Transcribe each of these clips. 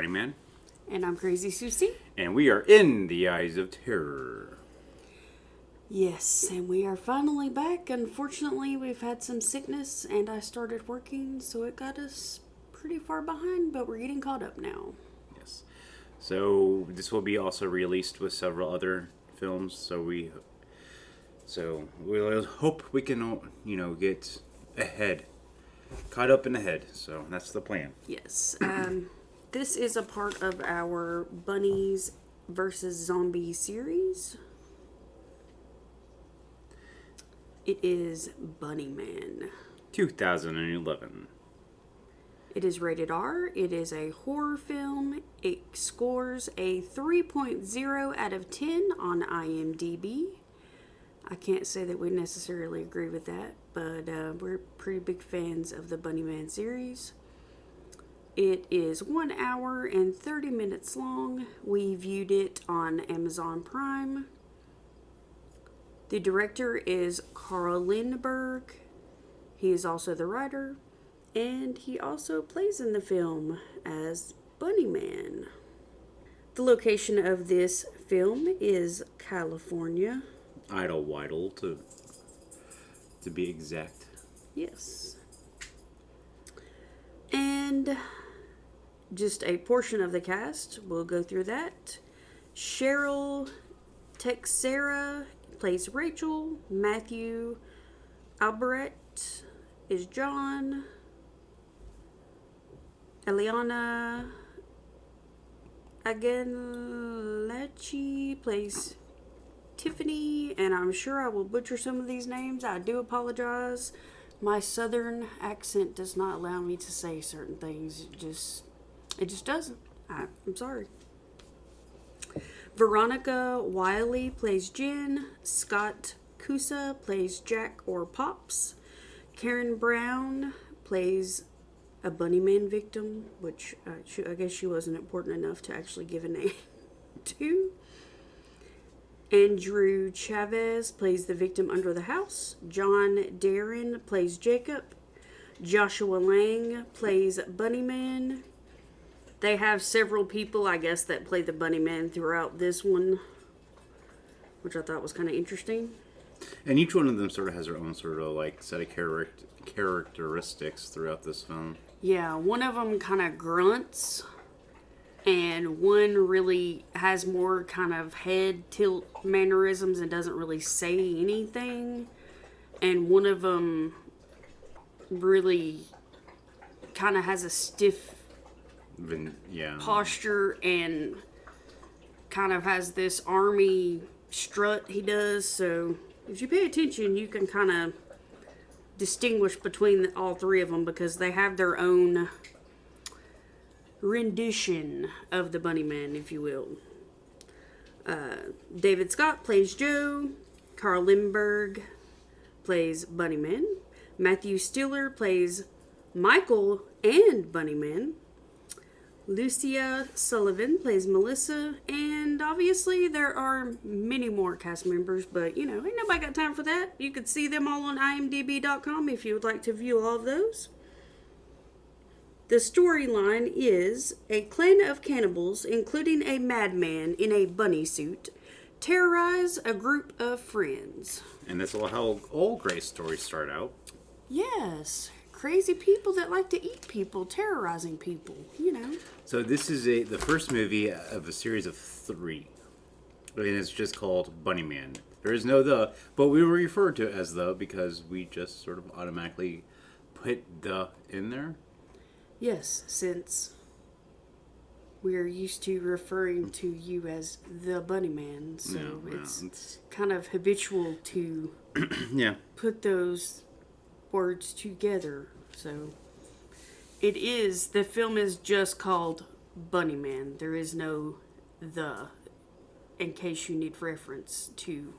Bunnyman. And I'm Crazy Susie. And we are in the Eyes of Terror. Yes, and we are finally back. Unfortunately, we've had some sickness and I started working, so it got us pretty far behind, but we're getting caught up now. Yes. So this will be also released with several other films, so we'll hope we can, get ahead. Caught up and ahead, so that's the plan. Yes. This is a part of our Bunnies versus Zombie series. It is Bunnyman. 2011. It is rated R. It is a horror film. It scores a 3.0 out of 10 on IMDb. I can't say that we necessarily agree with that, but we're pretty big fans of the Bunnyman series. It is 1 hour and 30 minutes long. We viewed it on Amazon Prime. The director is Carl Lindbergh. He is also the writer, and he also plays in the film as Bunnyman. The location of this film is California. Idlewild, to be exact. Yes. And just a portion of the cast, we'll go through that. Cheryl Texera plays Rachel. Matthew Albert is John. Eliana Agenlachi plays Tiffany, and I'm sure I will butcher some of these names. I do apologize. My southern accent does not allow me to say certain things. It just doesn't. I'm sorry. Veronica Wiley plays Jen. Scott Kusa plays Jack or Pops. Karen Brown plays a Bunnyman victim, which I guess she wasn't important enough to actually give a name to. Andrew Chavez plays the victim under the house. John Darren plays Jacob. Joshua Lang plays Bunnyman. They have several people, I guess, that play the Bunnyman throughout this one, which I thought was kind of interesting. And each one of them sort of has their own sort of set of characteristics throughout this film. Yeah, one of them kind of grunts, and one really has more kind of head tilt mannerisms and doesn't really say anything. And one of them really kind of has a stiff posture and kind of has this army strut he does. So if you pay attention, you can kind of distinguish between all three of them because they have their own rendition of the Bunnyman, if you will. David Scott plays Joe. Carl Lindbergh plays Bunnyman. Matthew Stiller plays Michael and Bunnyman. Lucia Sullivan plays Melissa, and obviously there are many more cast members, but ain't nobody got time for that. You could see them all on imdb.com if you would like to view all of those. The storyline is a clan of cannibals, including a madman in a bunny suit, terrorize a group of friends. And that's how all great stories start out. Yes. Crazy people that like to eat people, terrorizing people, So this is the first movie of a series of 3. And it's just called Bunnyman. There is no the, but we were referred to as the because we just sort of automatically put the in there. Yes, since we're used to referring to you as the Bunnyman, so it's kind of habitual to put those words together. So the film is just called Bunnyman. There is no the, in case you need reference to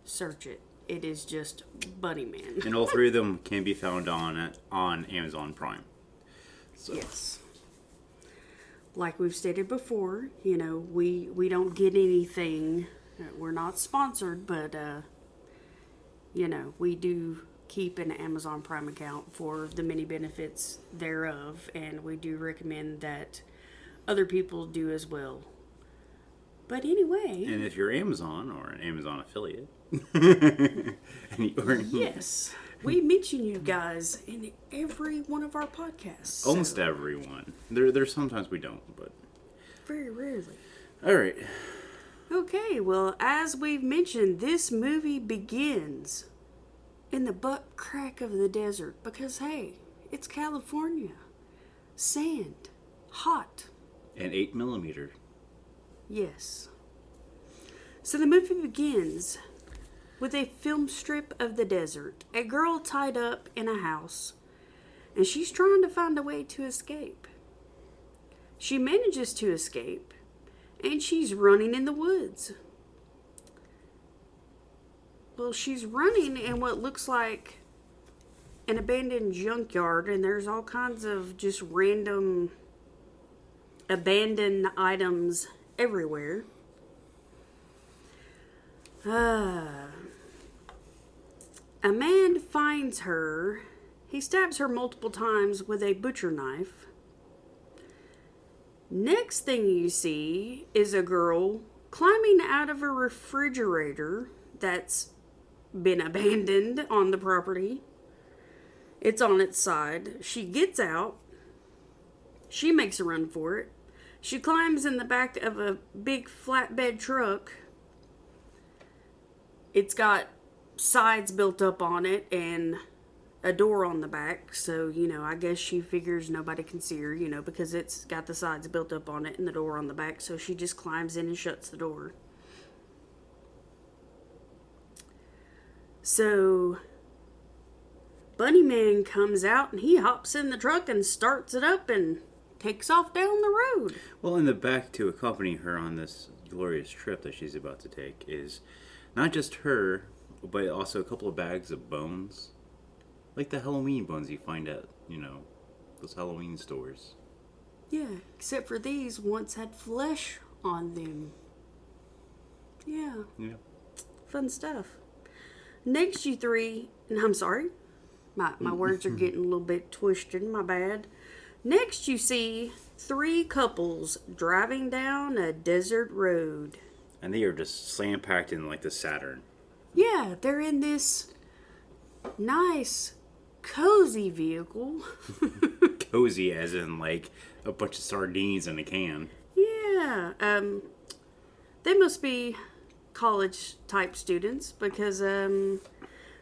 search it. It is just Bunnyman. And all 3 of them can be found on Amazon Prime. So. Yes. Like we've stated before, we don't get anything. We're not sponsored, but we do keep an Amazon Prime account for the many benefits thereof, and we do recommend that other people do as well. But anyway. And if you're Amazon or an Amazon affiliate, and Yes. We mention you guys in every one of our podcasts. Almost everyone. There's sometimes we don't, but very rarely. All right. Okay, well, as we've mentioned, this movie begins in the butt crack of the desert because, hey, it's California. Sand. Hot. And 8mm. Yes. So the movie begins with a film strip of the desert. A girl tied up in a house, and she's trying to find a way to escape. She manages to escape, and she's running in the woods. Well, she's running in what looks like an abandoned junkyard, and there's all kinds of just random abandoned items everywhere. A man finds her. He stabs her multiple times with a butcher knife. Next thing you see is a girl climbing out of a refrigerator that's been abandoned on the property. It's on its side. She gets out. She makes a run for it. She climbs in the back of a big flatbed truck. It's got sides built up on it and a door on the back. So, I guess she figures nobody can see her, because it's got the sides built up on it and the door on the back. So she just climbs in and shuts the door. So Bunnyman comes out and he hops in the truck and starts it up and takes off down the road. Well, in the back to accompany her on this glorious trip that she's about to take is not just her, but also a couple of bags of bones. Like the Halloween bones you find at, those Halloween stores. Yeah, except for these once had flesh on them. Yeah. Yeah. Fun stuff. Next you three, and I'm sorry, my words are getting a little bit twisted, my bad. Next you see three couples driving down a desert road. And they are just slam-packed in like the Saturn. Yeah, they're in this nice, cozy vehicle. Cozy as in like a bunch of sardines in a can. Yeah, they must be college type students because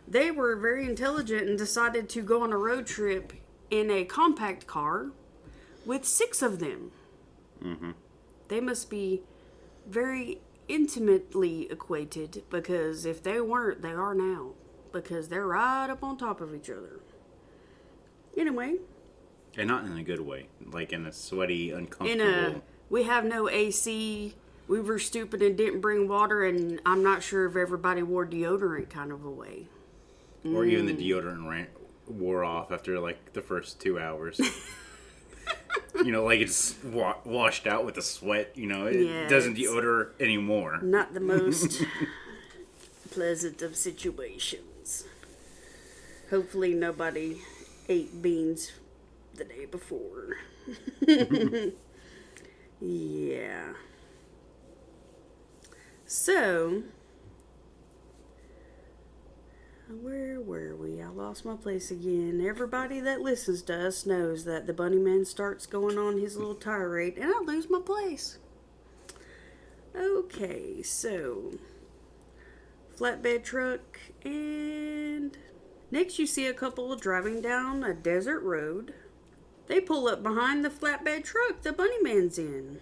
they were very intelligent and decided to go on a road trip in a compact car with 6 of them. Mm-hmm. They must be very intimately acquainted because if they weren't, they are now because they're right up on top of each other. Anyway. And not in a good way. Like in a sweaty, uncomfortable... we have no AC, we were stupid and didn't bring water, and I'm not sure if everybody wore deodorant kind of a way. Or even the deodorant wore off after like the first 2 hours. Like it's washed out with the sweat, it doesn't deodor anymore. Not the most pleasant of situations. Hopefully nobody ate beans the day before. Yeah. So, where were we? I lost my place again. Everybody that listens to us knows that the Bunnyman starts going on his little tirade, and I lose my place. Okay, so flatbed truck, and next you see a couple driving down a desert road. They pull up behind the flatbed truck the Bunnyman's in.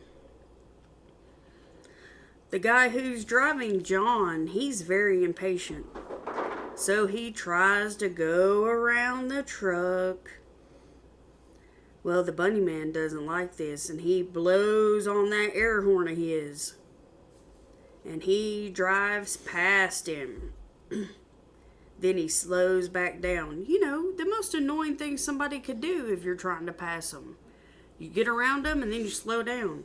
The guy who's driving, John, he's very impatient. So he tries to go around the truck. Well, the Bunnyman doesn't like this, and he blows on that air horn of his. And he drives past him. Then he slows back down. The most annoying thing somebody could do if you're trying to pass them. You get around them and then you slow down.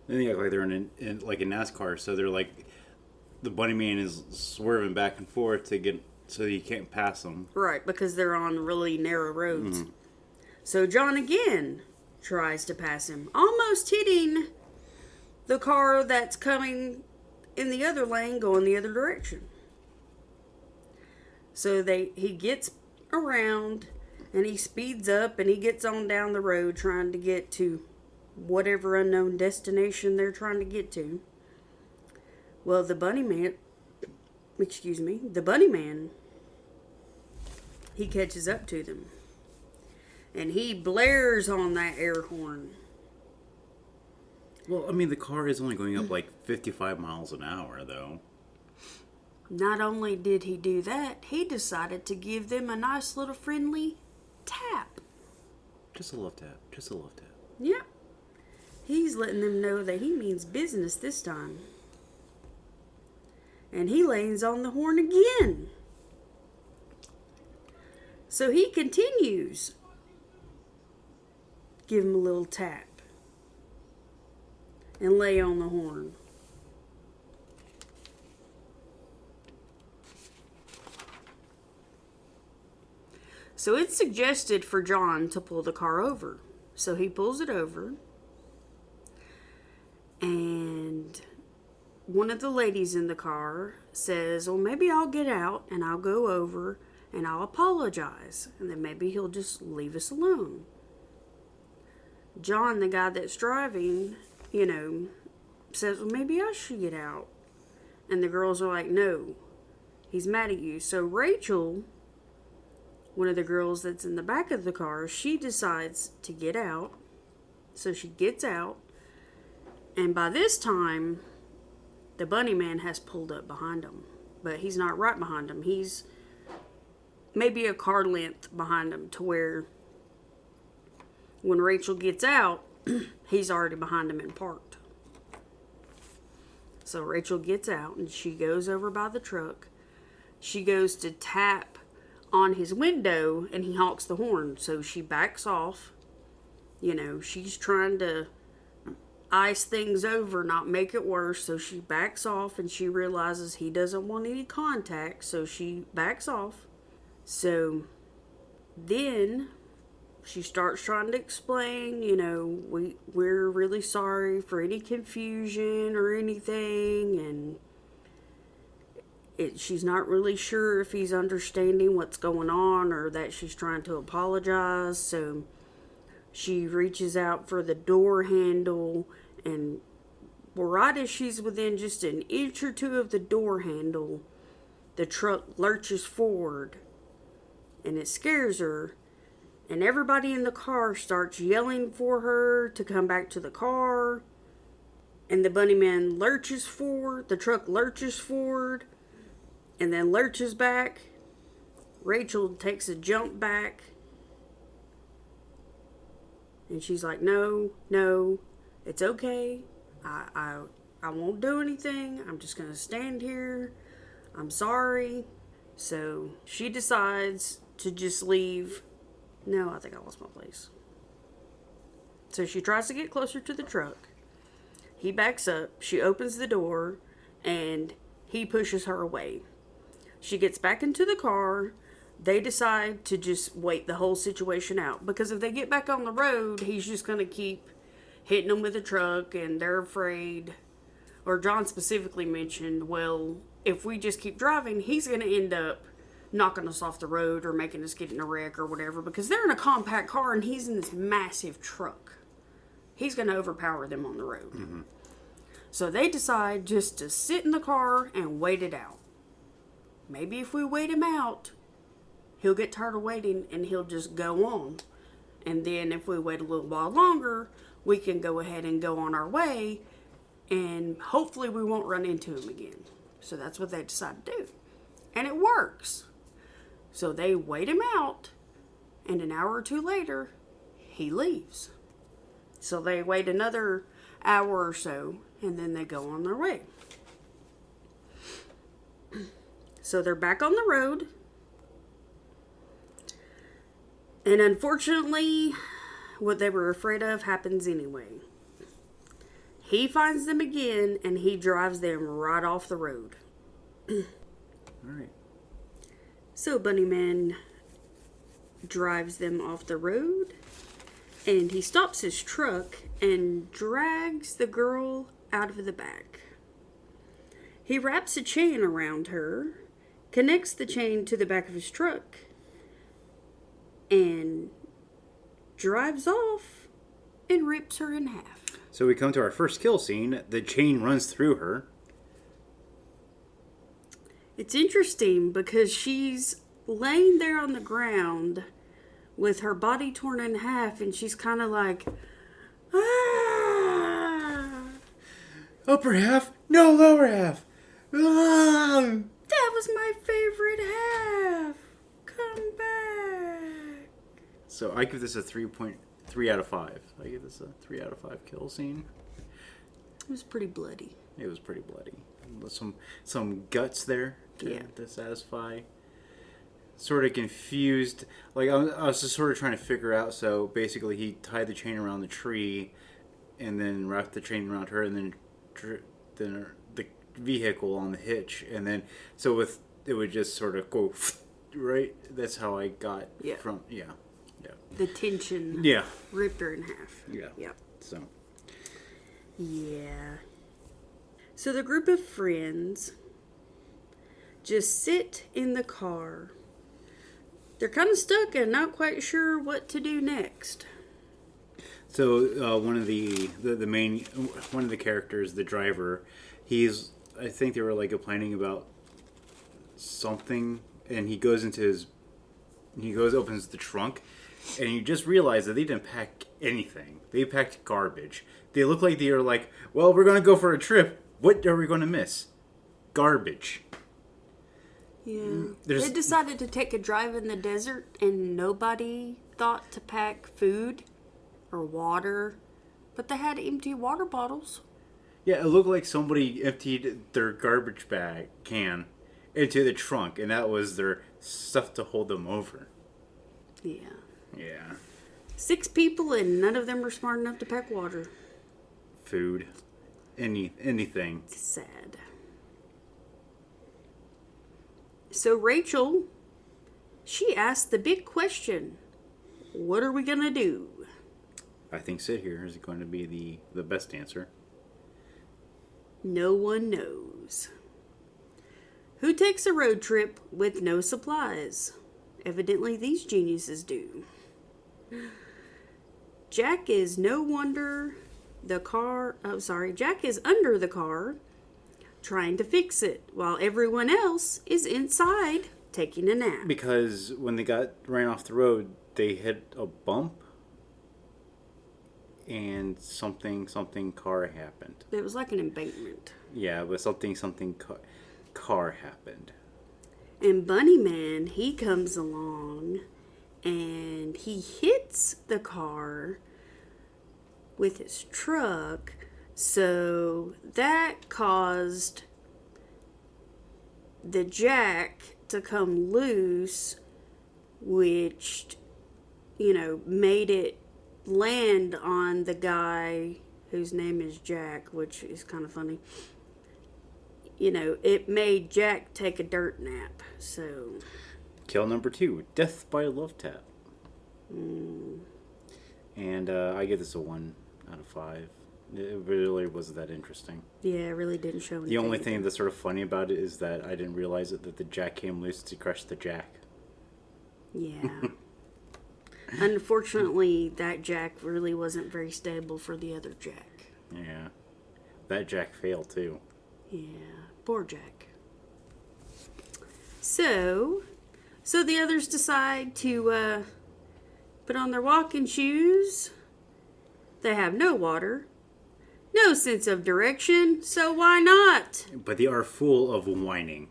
Then they act like they're in like a NASCAR, so they're like the Bunnyman is swerving back and forth to get so you can't pass them. Right, because they're on really narrow roads. Mm-hmm. So John again tries to pass him, almost hitting the car that's coming in the other lane going the other direction. So he gets around and he speeds up and he gets on down the road trying to get to whatever unknown destination they're trying to get to. Well, the Bunnyman, he catches up to them. And he blares on that air horn. Well, I mean, the car is only going up like 55 miles an hour, though. Not only did he do that, he decided to give them a nice little friendly tap. Just a love tap. Just a love tap. Yep. He's letting them know that he means business this time. And he lays on the horn again. So he continues. Give him a little tap. And lay on the horn. So it's suggested for John to pull the car over. So he pulls it over. And one of the ladies in the car says, well, maybe I'll get out and I'll go over and I'll apologize. And then maybe he'll just leave us alone. John, the guy that's driving, says, well, maybe I should get out. And the girls are like, no, he's mad at you. So Rachel, one of the girls that's in the back of the car, she decides to get out. So she gets out. And by this time, the Bunnyman has pulled up behind him. But he's not right behind him. He's maybe a car length behind him to where when Rachel gets out, he's already behind him and parked. So Rachel gets out and she goes over by the truck. She goes to tap on his window and he honks the horn. So she backs off. She's trying to ice things over, not make it worse. So she backs off and she realizes he doesn't want any contact. So she backs off. So then she starts trying to explain, we're really sorry for any confusion or anything. And she's not really sure if he's understanding what's going on or that she's trying to apologize. So she reaches out for the door handle, and right as she's within just an inch or two of the door handle, the truck lurches forward and it scares her. And everybody in the car starts yelling for her to come back to the car. And the Bunnyman lurches forward. The truck lurches forward. And then lurches back. Rachel takes a jump back. And she's like, no, it's okay. I won't do anything. I'm just going to stand here. I'm sorry. So she decides to just leave. No, I think I lost my place. So she tries to get closer to the truck. He backs up. She opens the door. And he pushes her away. She gets back into the car. They decide to just wait the whole situation out. Because if they get back on the road, he's just going to keep hitting them with the truck. And they're afraid. Or John specifically mentioned, well, if we just keep driving, he's going to end up knocking us off the road or making us get in a wreck or whatever, because they're in a compact car and he's in this massive truck. He's going to overpower them on the road. Mm-hmm. So they decide just to sit in the car and wait it out. Maybe if we wait him out, he'll get tired of waiting and he'll just go on. And then if we wait a little while longer, we can go ahead and go on our way and hopefully we won't run into him again. So that's what they decide to do. And it works. So they wait him out, and an hour or two later, he leaves. So they wait another hour or so, and then they go on their way. So they're back on the road. And unfortunately, what they were afraid of happens anyway. He finds them again, and he drives them right off the road. All right. So Bunnyman drives them off the road, And he stops his truck and drags the girl out of the back. He wraps a chain around her, connects the chain to the back of his truck, and drives off and rips her in half. So we come to our first kill scene. The chain runs through her. It's interesting because she's laying there on the ground with her body torn in half, and she's kind of like, ah! Upper half? No, lower half. Ah! That was my favorite half. Come back. So I give this a 3.3 out of 5. I give this a 3 out of 5 kill scene. It was pretty bloody. It was pretty bloody. Some guts there to satisfy. Sort of confused. Like I was just sort of trying to figure out. So basically, he tied the chain around the tree, and then wrapped the chain around her, and then the vehicle on the hitch, and then it would just sort of go right. That's how I got from The tension. Yeah. Ripped her in half. Yeah. Yep. So. Yeah. So the group of friends just sit in the car. They're kind of stuck and not quite sure what to do next. So one of the characters, the driver, I think they were like complaining about something, and he opens the trunk, and you just realize that they didn't pack anything. They packed garbage. They look like they are like, well, we're going to go for a trip. What are we going to miss? Garbage. Yeah. They decided to take a drive in the desert, and nobody thought to pack food or water, but they had empty water bottles. Yeah, it looked like somebody emptied their garbage bag can into the trunk, and that was their stuff to hold them over. Yeah. Yeah. 6 people, and none of them were smart enough to pack water. Food. Anything. It's sad. So Rachel, she asked the big question, what are we going to do? I think Sid here is going to be the best answer. No one knows. Who takes a road trip with no supplies? Evidently these geniuses do. Jack is under the car, trying to fix it, while everyone else is inside taking a nap. Because when they ran off the road, they hit a bump, and something car happened. It was like an embankment. Yeah, but something car happened. And Bunnyman, he comes along, and he hits the car with his truck. So that caused the jack to come loose, which, made it land on the guy whose name is Jack, which is kind of funny. It made Jack take a dirt nap. So. Kill number 2, death by love tap. And I give this a 1 out of 5. It really wasn't that interesting. Yeah, it really didn't show anything. The only thing that's sort of funny about it is that I didn't realize that the jack came loose to crush the jack. Yeah. Unfortunately, that jack really wasn't very stable for the other jack. Yeah. That jack failed, too. Yeah. Poor Jack. So the others decide to put on their walking shoes. They have no water, no sense of direction, so why not? But they are full of whining.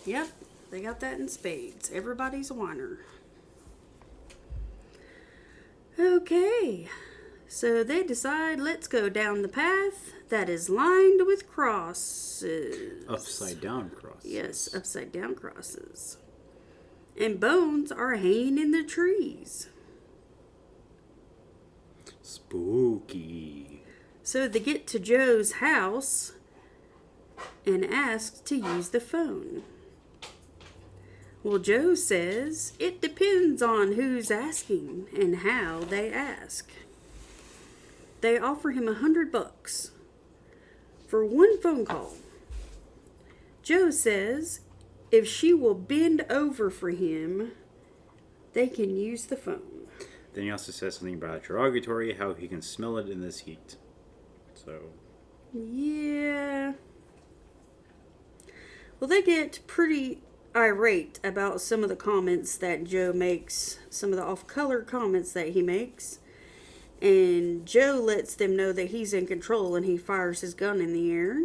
Yep, they got that in spades. Everybody's a whiner. Okay, so they decide, let's go down the path that is lined with crosses. Upside down crosses. Yes, upside down crosses. And bones are hanging in the trees. Spooky. So they get to Joe's house and ask to use the phone. Well, Joe says it depends on who's asking and how they ask. They offer him $100 for one phone call. Joe says if she will bend over for him, they can use the phone. Then he also says something about derogatory, how he can smell it in this heat. So. Yeah. Well, they get pretty irate about some of the comments that Joe makes, some of the off-color comments that he makes. And Joe lets them know that he's in control and he fires his gun in the air.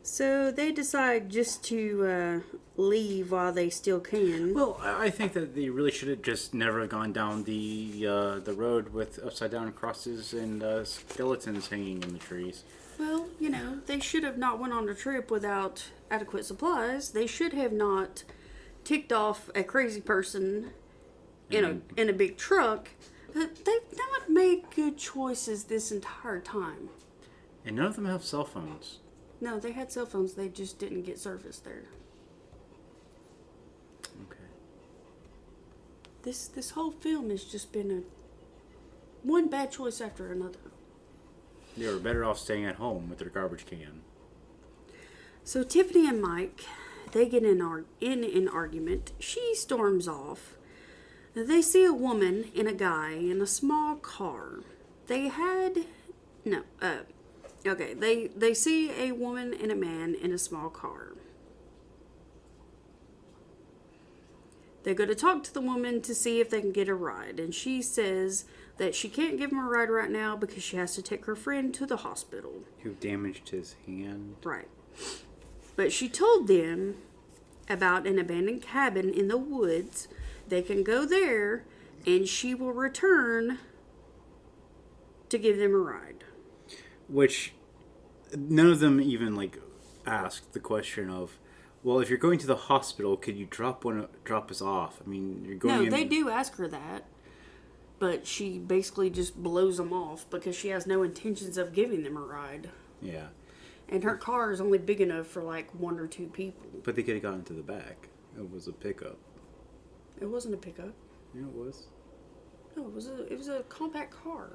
So they decide just to leave while they still can. Well, I think that they really should have just never gone down the road with upside down crosses and skeletons hanging in the trees. Well, you know, they should have not went on a trip without adequate supplies. They should have not ticked off a crazy person in a big truck. They've not made good choices this entire time. And none of them have cell phones. No, they had cell phones. They just didn't get service there. Okay. This whole film has just been one bad choice after another. They were better off staying at home with their garbage can. So Tiffany and Mike, they get in an argument. She storms off. They see a woman and a guy in a small car. They see a woman and a man in a small car. They go to talk to the woman to see if they can get a ride, and she says that she can't give him a ride right now because she has to take her friend to the hospital. Who damaged his hand. Right. But she told them about an abandoned cabin in the woods. They can go there, and she will return to give them a ride. Which none of them even asked the question of, well, if you're going to the hospital, could you drop us off? I mean, you're going. No, they do ask her that, but she basically just blows them off because she has no intentions of giving them a ride. Yeah. And her car is only big enough for one or two people. But they could have gotten to the back. It was a pickup. It wasn't a pickup. Yeah, it was. No, it was a compact car.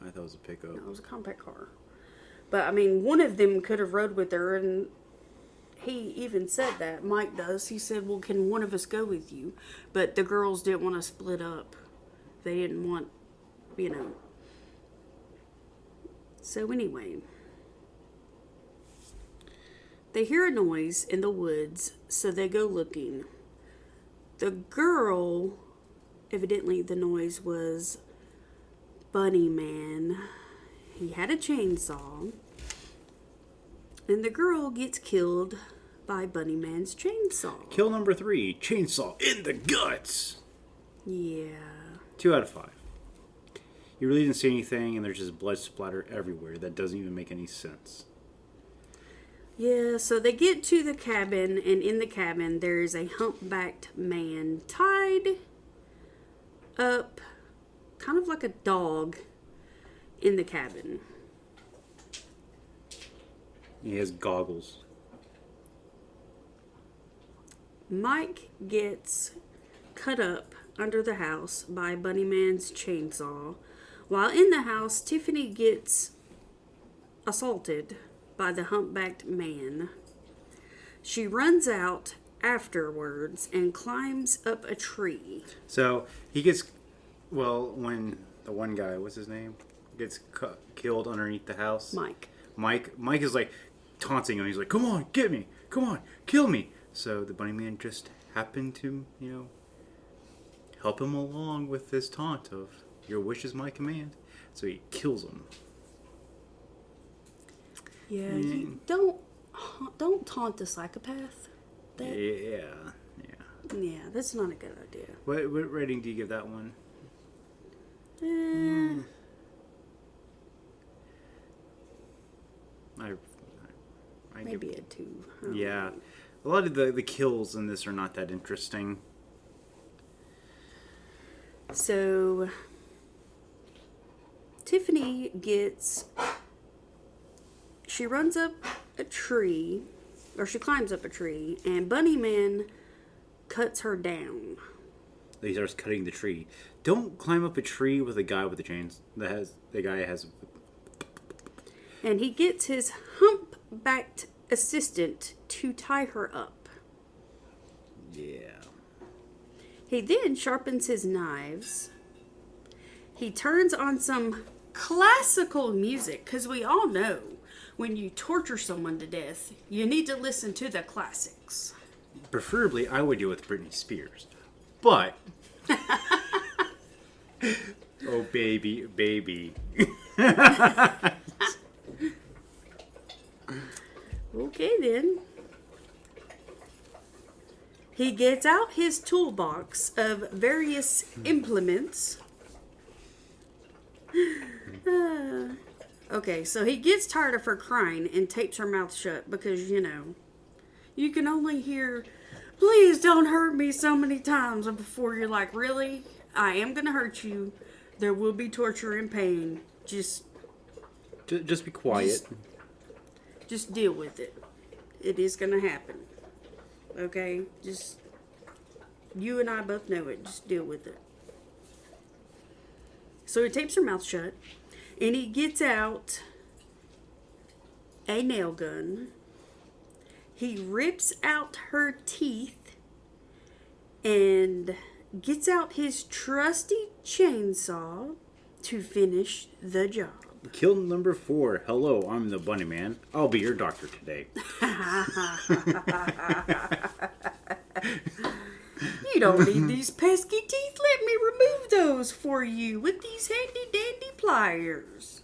I thought it was a pickup. No, it was a compact car. But I mean, one of them could have rode with her, and he even said that. Mike does. He said, "Well, can one of us go with you?" But the girls didn't want to split up. They didn't want, So anyway, they hear a noise in the woods, so they go looking. The girl, evidently the noise was Bunnyman. He had a chainsaw. And the girl gets killed by Bunnyman's chainsaw. Kill number 3, chainsaw in the guts. Yeah. 2 out of 5. You really didn't see anything, and there's just blood splatter everywhere. That doesn't even make any sense. Yeah, so they get to the cabin, and in the cabin there is a humpbacked man tied up, kind of like a dog, in the cabin. He has goggles. Mike gets cut up under the house by Bunnyman's chainsaw. While in the house, Tiffany gets assaulted by the humpbacked man. She runs out afterwards and climbs up a tree. So he gets, when the one guy, what's his name, gets killed underneath the house. Mike is taunting him. He's like, "Come on, get me! Come on, kill me!" So the bunny man just happened to, help him along with this taunt of, "Your wish is my command." So he kills him. Yeah, you don't taunt the psychopath. Yeah. Yeah, that's not a good idea. What rating do you give that one? I Maybe give, a 2. Yeah. A lot of the kills in this are not that interesting. So Tiffany she runs up a tree or she climbs up a tree, and Bunnyman cuts her down. He starts cutting the tree. Don't climb up a tree with a guy with the chains. The guy has. And he gets his humpbacked assistant to tie her up. Yeah. He then sharpens his knives. He turns on some classical music, because we all know when you torture someone to death, you need to listen to the classics. Preferably, I would deal with Britney Spears. But. Oh, baby, baby. Okay, then. He gets out his toolbox of various implements. Okay, so he gets tired of her crying and tapes her mouth shut because, you can only hear, "Please don't hurt me," so many times before you're like, really? I am going to hurt you. There will be torture and pain. Just be quiet. Just deal with it. It is going to happen. Okay? Just, you and I both know it. Just deal with it. So he tapes her mouth shut, and he gets out a nail gun. He rips out her teeth and gets out his trusty chainsaw to finish the job. Kill number 4. Hello, I'm the Bunnyman. I'll be your doctor today. You don't need these pesky teeth. Let me remove those for you with these handy dandy pliers.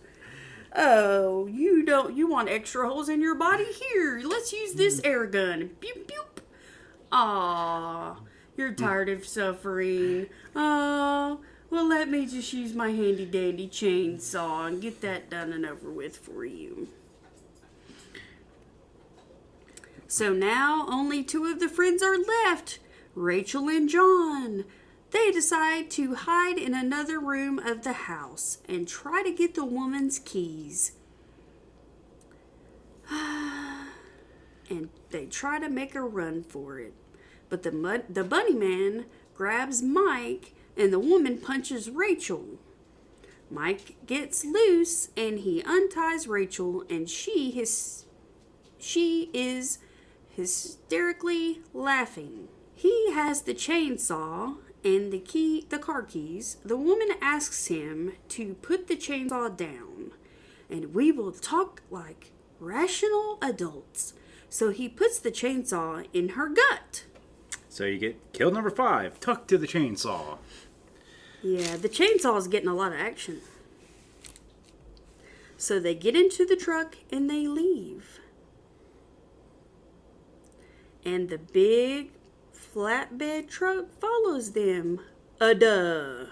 Oh, you want extra holes in your body? Here, let's use this air gun. Boop, boop. Aw, you're tired of suffering. Oh, well, let me just use my handy dandy chainsaw and get that done and over with for you. So now only 2 of the friends are left, Rachel and John. They decide to hide in another room of the house and try to get the woman's keys. And they try to make a run for it. But the Bunnyman grabs Mike and the woman punches Rachel. Mike gets loose and he unties Rachel, and she is hysterically laughing. He has the chainsaw and the car keys. The woman asks him to put the chainsaw down, and we will talk like rational adults. So he puts the chainsaw in her gut. So you get kill number 5, tucked to the chainsaw. Yeah, the chainsaw is getting a lot of action. So they get into the truck and they leave. And the big flatbed truck follows them. Duh.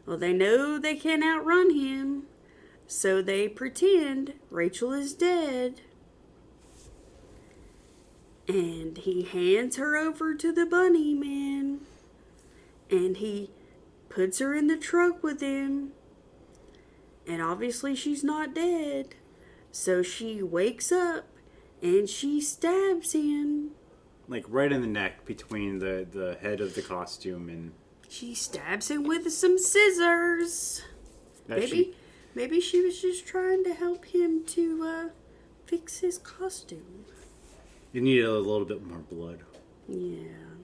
Well, they know they can't outrun him, so they pretend Rachel is dead. And he hands her over to the Bunnyman. And he puts her in the truck with him. And obviously she's not dead. So she wakes up and she stabs him. Like right in the neck between the head of the costume and... She stabs him with some scissors. Maybe she was just trying to help him to fix his costume. You need a little bit more blood. Yeah.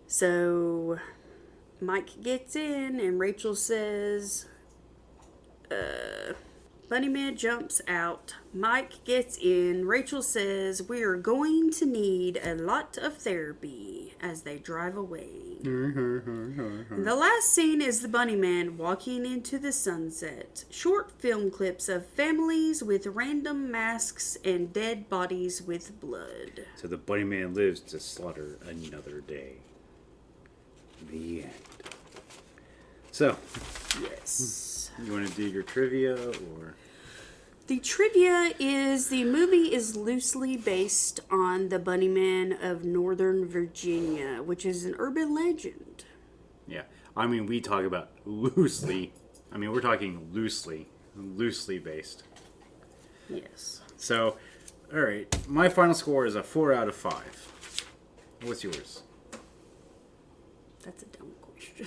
So Mike gets in and Rachel says, Bunnyman jumps out. Mike gets in. Rachel says, "We are going to need a lot of therapy," as they drive away. The last scene is the Bunnyman walking into the sunset. Short film clips of families with random masks and dead bodies with blood. So the Bunnyman lives to slaughter another day. The end. So, Yes. you want to do your trivia or... The trivia is the movie is loosely based on the Bunnyman of Northern Virginia, which is an urban legend. Yeah. I mean, we talk about loosely. I mean, we're talking loosely based. Yes. So, All right. My final score is a 4 out of 5. What's yours? That's a dumb question.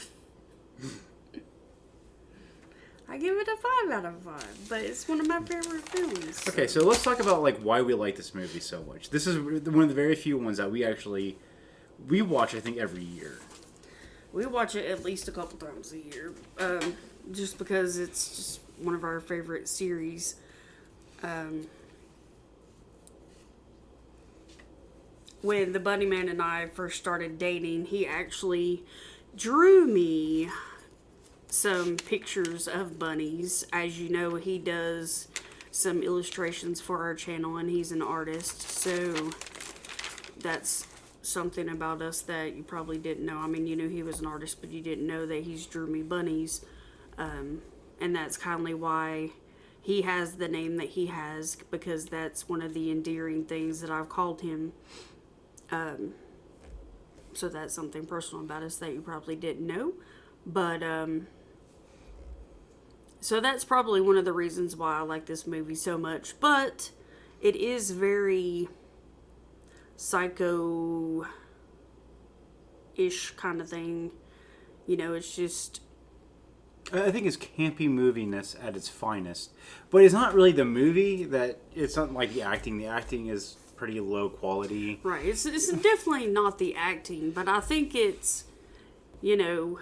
I give it a 5 out of 5, but it's one of my favorite films. So. Okay, so let's talk about like why we like this movie so much. This is one of the very few ones that we watch, I think, every year. We watch it at least a couple times a year, just because it's just one of our favorite series. When the Bunnyman and I first started dating, he actually drew me some pictures of bunnies. As you know, he does some illustrations for our channel, and he's an artist, so that's something about us that you probably didn't know. I mean, you knew he was an artist, but you didn't know that he's drew me bunnies, and that's kindly why he has the name that he has, because that's one of the endearing things that I've called him. So that's something personal about us that you probably didn't know, but so that's probably one of the reasons why I like this movie so much. But it is very psycho-ish kind of thing. You know, it's just... I think it's campy moviness at its finest. But it's not really the movie that... It's not like the acting. The acting is pretty low quality. Right. It's definitely not the acting, but I think it's, you know...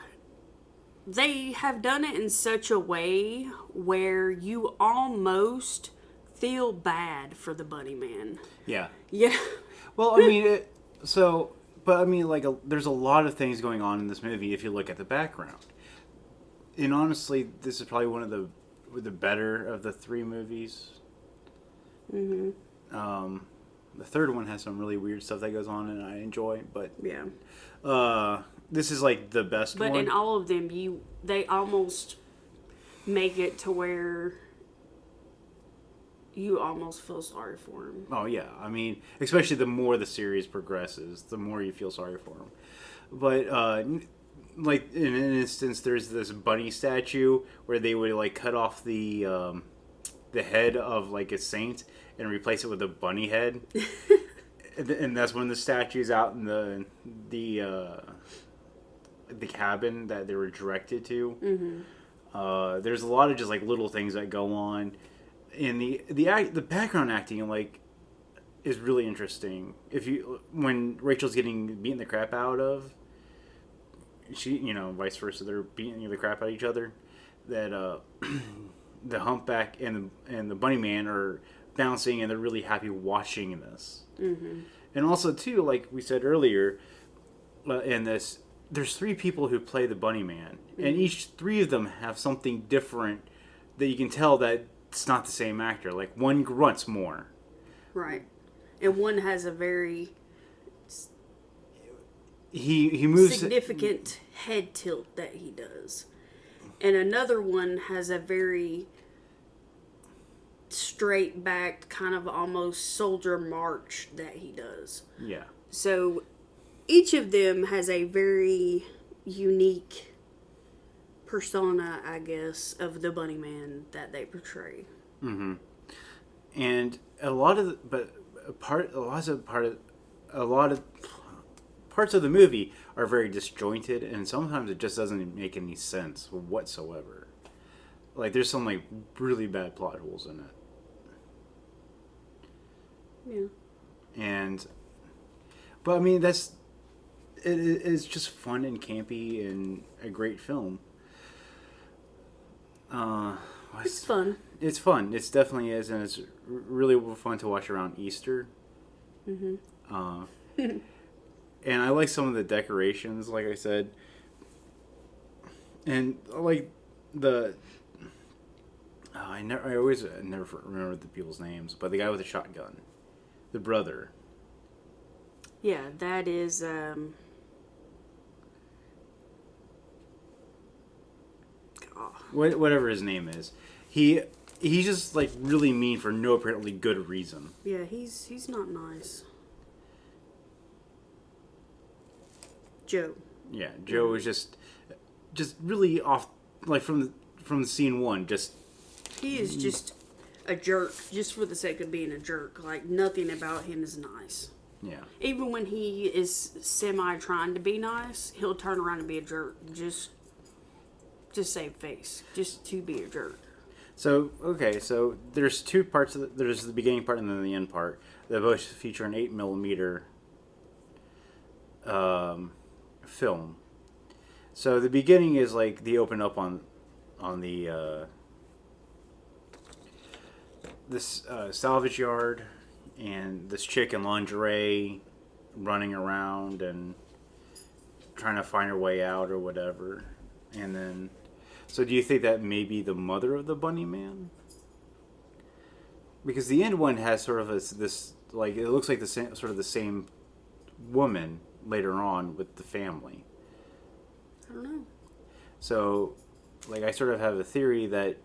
They have done it in such a way where you almost feel bad for the Bunnyman. Yeah. Yeah. Well, I mean, there's a lot of things going on in this movie if you look at the background. And honestly, this is probably one of the better of the 3 movies. Mm-hmm. The third one has some really weird stuff that goes on, and I enjoy. But yeah. This is like the best one. But in all of them, they almost make it to where you almost feel sorry for him. Oh yeah, I mean, especially the more the series progresses, the more you feel sorry for him. But like in an instance, there's this bunny statue where they would like cut off the head of like a saint and replace it with a bunny head, and that's when the statue's out in the cabin that they were directed to. Mm-hmm. There's a lot of just like little things that go on, and the background acting like is really interesting. When Rachel's getting beaten the crap out of, vice versa, they're beating the crap out of each other. That the humpback and the Bunnyman are bouncing, and they're really happy watching this. Mm-hmm. And also too, like we said earlier, in this. There's 3 people who play the Bunnyman, mm-hmm. and each 3 of them have something different that you can tell that it's not the same actor. Like, one grunts more. Right. And one has a very... He moves... significant head tilt that he does. And another one has a very straight-backed, kind of almost soldier march that he does. Yeah. So... each of them has a very unique persona, I guess, of the Bunnyman that they portray. Mm-hmm. And a lot of parts of the movie are very disjointed, and sometimes it just doesn't make any sense whatsoever. Like there's some like really bad plot holes in it. Yeah. But I mean it's just fun and campy and a great film. It's fun. It's fun. It definitely is, and it's really fun to watch around Easter. Mm-hmm. And I like some of the decorations, like I said. And I like I always never remember the people's names, but the guy with the shotgun, the brother. Yeah, that is whatever his name is. He's just like really mean for no apparently good reason. Yeah, he's not nice. Joe. Yeah, Joe was just really off, like from scene 1. Just he is just a jerk just for the sake of being a jerk. Like, nothing about him is nice. Yeah. Even when he is semi trying to be nice, he'll turn around and be a jerk. Just save face. Just to be a jerk. So, okay, so there's two parts. There's the beginning part and then the end part. They both feature an 8mm film. So the beginning is like the open up on the this salvage yard, and this chick in lingerie running around and trying to find her way out or whatever. And then, so do you think that may be the mother of the Bunnyman? Because the end one has sort of this like, it looks like the same, sort of the same woman later on with the family. I don't know. So, like, I sort of have a theory that,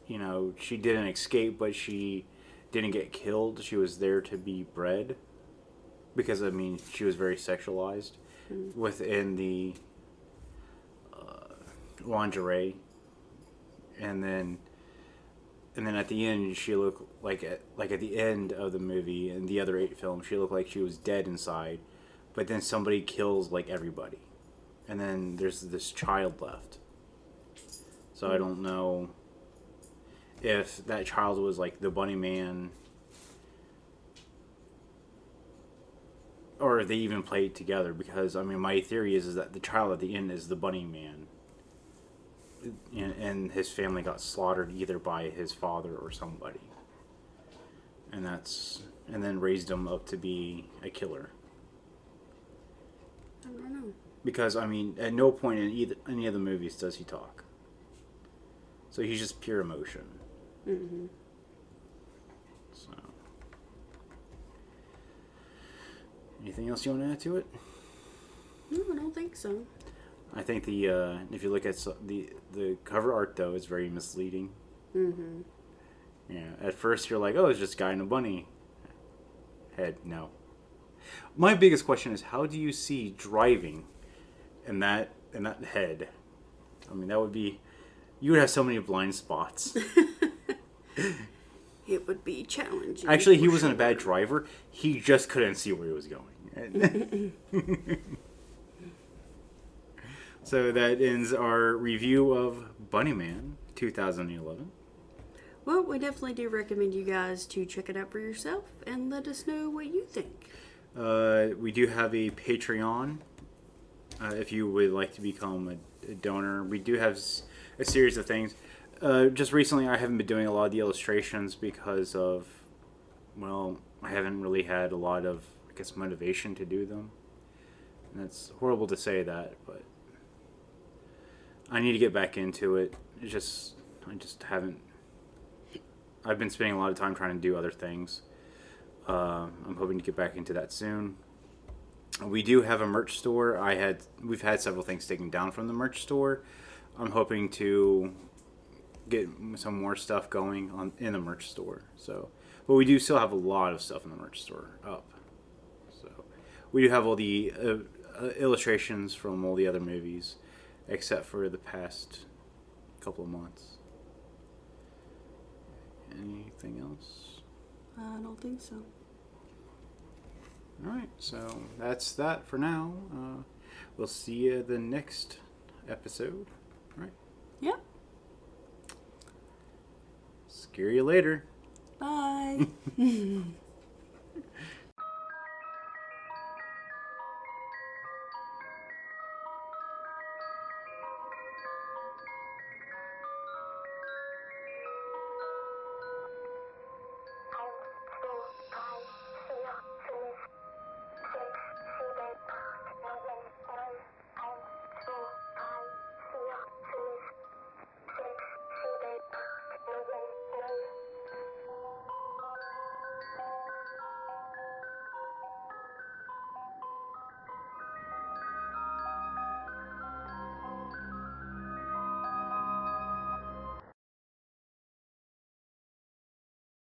you know, she didn't escape, but she didn't get killed. She was there to be bred. Because, I mean, she was very sexualized within the lingerie. And then at the end, she looked like at the end of the movie and the other 8 films, she looked like she was dead inside. But then somebody kills, like, everybody. And then there's this child left. So I don't know if that child was like the Bunnyman, or if they even played together. Because, I mean, my theory is that the child at the end is the Bunnyman, and his family got slaughtered either by his father or somebody, and then raised him up to be a killer. I don't know. Because, I mean, at no point in any of the movies does he talk. So he's just pure emotion. Mm-hmm. So, anything else you want to add to it? No, I don't think so. I think if you look at the cover art, though, is very misleading. Mm-hmm. Yeah, at first you're like, oh, it's just a guy in a bunny head. No. My biggest question is, how do you see driving in that head? I mean, that would be, you would have so many blind spots. It would be challenging. Actually, he wasn't a bad driver. He just couldn't see where he was going. So that ends our review of Bunnyman 2011. Well, we definitely do recommend you guys to check it out for yourself and let us know what you think. We do have a Patreon. If you would like to become a donor, we do have a series of things. Just recently, I haven't been doing a lot of the illustrations because of, well, I haven't really had a lot of, I guess, motivation to do them. And it's horrible to say that, but I need to get back into it. I just haven't. I've been spending a lot of time trying to do other things. I'm hoping to get back into that soon. We do have a merch store. We've had several things taken down from the merch store. I'm hoping to get some more stuff going in the merch store. So, but we do still have a lot of stuff in the merch store up. So we do have all the illustrations from all the other movies, except for the past couple of months. Anything else? I don't think so. Alright, so that's that for now. We'll see you the next episode. Alright. Yep. Scare you later. Bye.